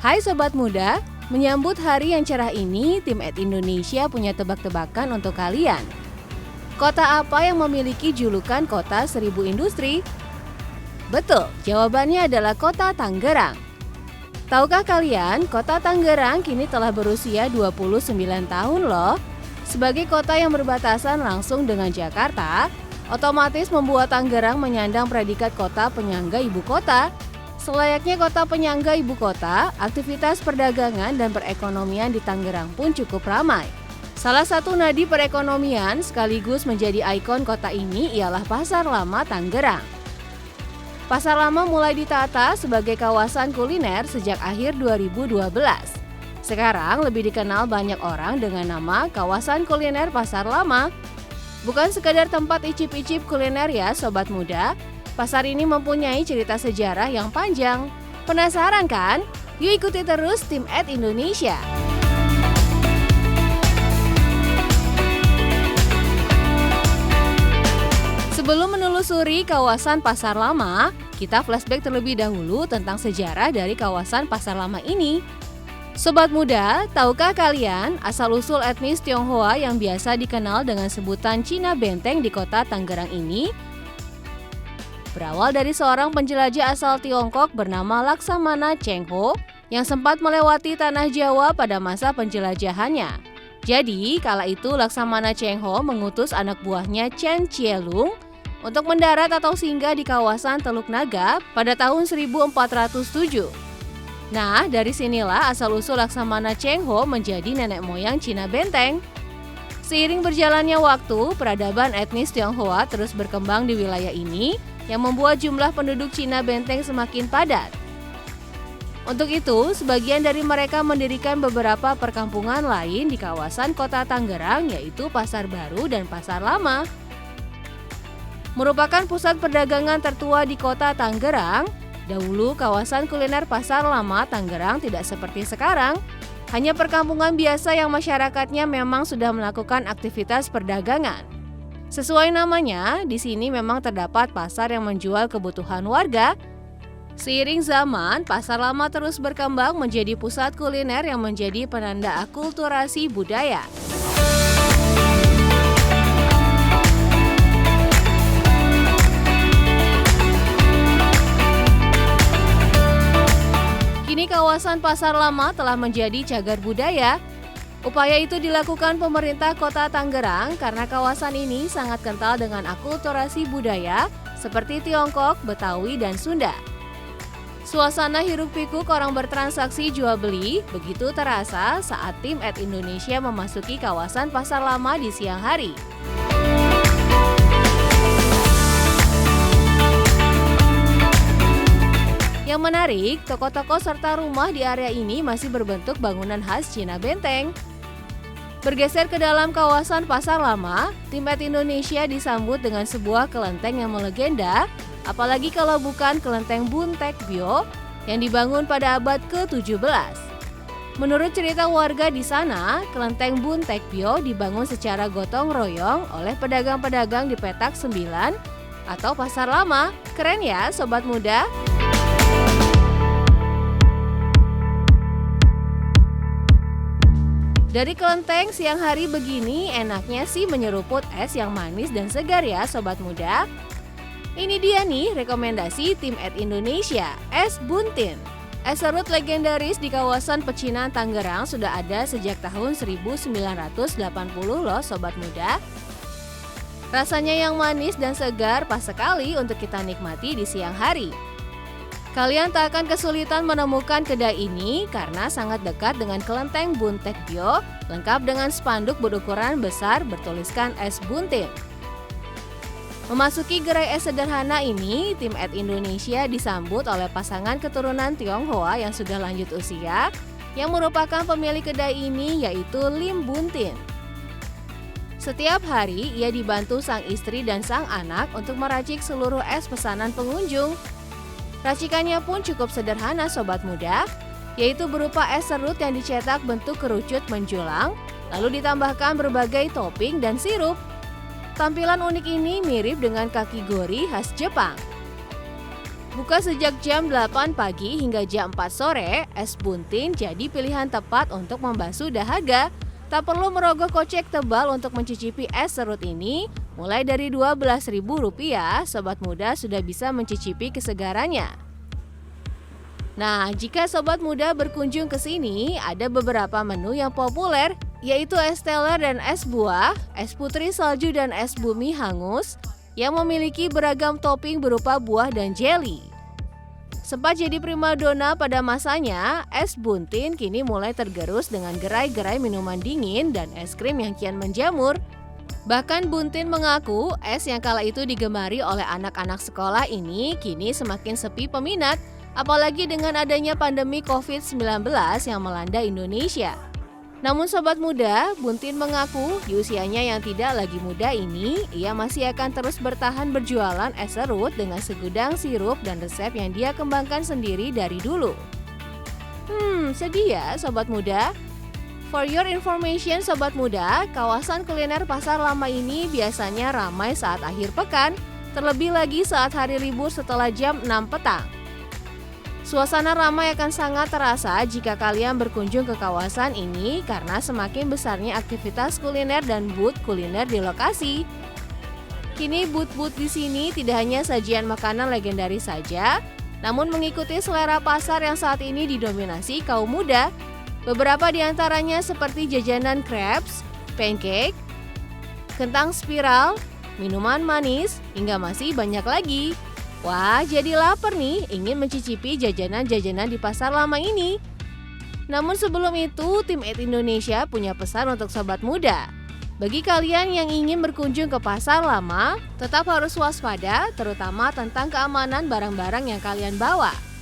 Hai Sobat Muda, menyambut hari yang cerah ini, tim Indonesia punya tebak-tebakan untuk kalian. Kota apa yang memiliki julukan kota 1000 industri? Betul, jawabannya adalah kota Tangerang. Tahukah kalian, kota Tangerang kini telah berusia 29 tahun loh. Sebagai kota yang berbatasan langsung dengan Jakarta, otomatis membuat Tangerang menyandang predikat kota penyangga ibu kota. Selayaknya kota penyangga ibu kota, aktivitas perdagangan dan perekonomian di Tangerang pun cukup ramai. Salah satu nadi perekonomian sekaligus menjadi ikon kota ini ialah Pasar Lama Tangerang. Pasar Lama mulai ditata sebagai kawasan kuliner sejak akhir 2012. Sekarang lebih dikenal banyak orang dengan nama kawasan kuliner Pasar Lama. Bukan sekadar tempat icip-icip kuliner ya Sobat Muda, pasar ini mempunyai cerita sejarah yang panjang. Penasaran kan? Yuk ikuti terus tim Indonesia. Sebelum menelusuri kawasan Pasar Lama, kita flashback terlebih dahulu tentang sejarah dari kawasan Pasar Lama ini. Sobat Muda, tahukah kalian asal-usul etnis Tionghoa yang biasa dikenal dengan sebutan Cina Benteng di kota Tangerang ini? Berawal dari seorang penjelajah asal Tiongkok bernama Laksamana Cheng Ho yang sempat melewati tanah Jawa pada masa penjelajahannya. Jadi, kala itu Laksamana Cheng Ho mengutus anak buahnya Chen Chielung untuk mendarat atau singgah di kawasan Teluk Naga pada tahun 1407. Nah, dari sinilah asal-usul Laksamana Cheng Ho menjadi nenek moyang Cina Benteng. Seiring berjalannya waktu, peradaban etnis Tionghoa terus berkembang di wilayah ini yang membuat jumlah penduduk Cina Benteng semakin padat. Untuk itu, sebagian dari mereka mendirikan beberapa perkampungan lain di kawasan kota Tangerang, yaitu Pasar Baru dan Pasar Lama. Merupakan pusat perdagangan tertua di kota Tangerang, dahulu kawasan kuliner Pasar Lama Tangerang tidak seperti sekarang, hanya perkampungan biasa yang masyarakatnya memang sudah melakukan aktivitas perdagangan. Sesuai namanya, di sini memang terdapat pasar yang menjual kebutuhan warga. Seiring zaman, Pasar Lama terus berkembang menjadi pusat kuliner yang menjadi penanda akulturasi budaya. Kini kawasan Pasar Lama telah menjadi cagar budaya. Upaya itu dilakukan pemerintah kota Tangerang karena kawasan ini sangat kental dengan akulturasi budaya seperti Tiongkok, Betawi, dan Sunda. Suasana hiruk-pikuk orang bertransaksi jual beli begitu terasa saat tim Indonesia memasuki kawasan Pasar Lama di siang hari. Yang menarik, toko-toko serta rumah di area ini masih berbentuk bangunan khas Cina Benteng. Bergeser ke dalam kawasan Pasar Lama, tim Indonesia disambut dengan sebuah kelenteng yang melegenda, apalagi kalau bukan kelenteng Buntek Bio yang dibangun pada abad ke-17. Menurut cerita warga di sana, kelenteng Buntek Bio dibangun secara gotong royong oleh pedagang-pedagang di Petak 9 atau Pasar Lama. Keren ya Sobat Muda? Dari kelenteng siang hari begini enaknya sih menyeruput es yang manis dan segar ya Sobat Muda. Ini dia nih rekomendasi tim Indonesia, es buntin. Es serut legendaris di kawasan Pecinan Tangerang sudah ada sejak tahun 1980 loh Sobat Muda. Rasanya yang manis dan segar pas sekali untuk kita nikmati di siang hari. Kalian tak akan kesulitan menemukan kedai ini karena sangat dekat dengan kelenteng Buntek Bio, lengkap dengan spanduk berukuran besar bertuliskan es buntin. Memasuki gerai es sederhana ini, tim Indonesia disambut oleh pasangan keturunan Tionghoa yang sudah lanjut usia, yang merupakan pemilik kedai ini yaitu Lim Buntin. Setiap hari ia dibantu sang istri dan sang anak untuk meracik seluruh es pesanan pengunjung. Racikannya pun cukup sederhana Sobat Muda, yaitu berupa es serut yang dicetak bentuk kerucut menjulang, lalu ditambahkan berbagai topping dan sirup. Tampilan unik ini mirip dengan kakigori khas Jepang. Buka sejak jam 8 pagi hingga jam 4 sore, es buntin jadi pilihan tepat untuk membasuh dahaga. Tak perlu merogoh kocek tebal untuk mencicipi es serut ini. Mulai dari Rp12.000, sobat muda sudah bisa mencicipi kesegarannya. Nah, jika sobat muda berkunjung ke sini, ada beberapa menu yang populer, yaitu es teler dan es buah, es putri salju dan es bumi hangus, yang memiliki beragam topping berupa buah dan jelly. Sempat jadi primadona pada masanya, es buntin kini mulai tergerus dengan gerai-gerai minuman dingin dan es krim yang kian menjamur. Bahkan Buntin mengaku es yang kala itu digemari oleh anak-anak sekolah ini kini semakin sepi peminat, apalagi dengan adanya pandemi COVID-19 yang melanda Indonesia. Namun sobat muda, Buntin mengaku di usianya yang tidak lagi muda ini, ia masih akan terus bertahan berjualan es serut dengan segudang sirup dan resep yang dia kembangkan sendiri dari dulu. Sedih ya sobat muda? For your information sobat muda, kawasan kuliner Pasar Lama ini biasanya ramai saat akhir pekan, terlebih lagi saat hari libur setelah jam 6 petang. Suasana ramai akan sangat terasa jika kalian berkunjung ke kawasan ini karena semakin besarnya aktivitas kuliner dan booth kuliner di lokasi. Kini booth-booth di sini tidak hanya sajian makanan legendaris saja, namun mengikuti selera pasar yang saat ini didominasi kaum muda. Beberapa di antaranya seperti jajanan crepes, pancake, kentang spiral, minuman manis, hingga masih banyak lagi. Wah, jadi lapar nih ingin mencicipi jajanan-jajanan di Pasar Lama ini. Namun sebelum itu, tim Eat Indonesia punya pesan untuk sobat muda. Bagi kalian yang ingin berkunjung ke Pasar Lama, tetap harus waspada terutama tentang keamanan barang-barang yang kalian bawa.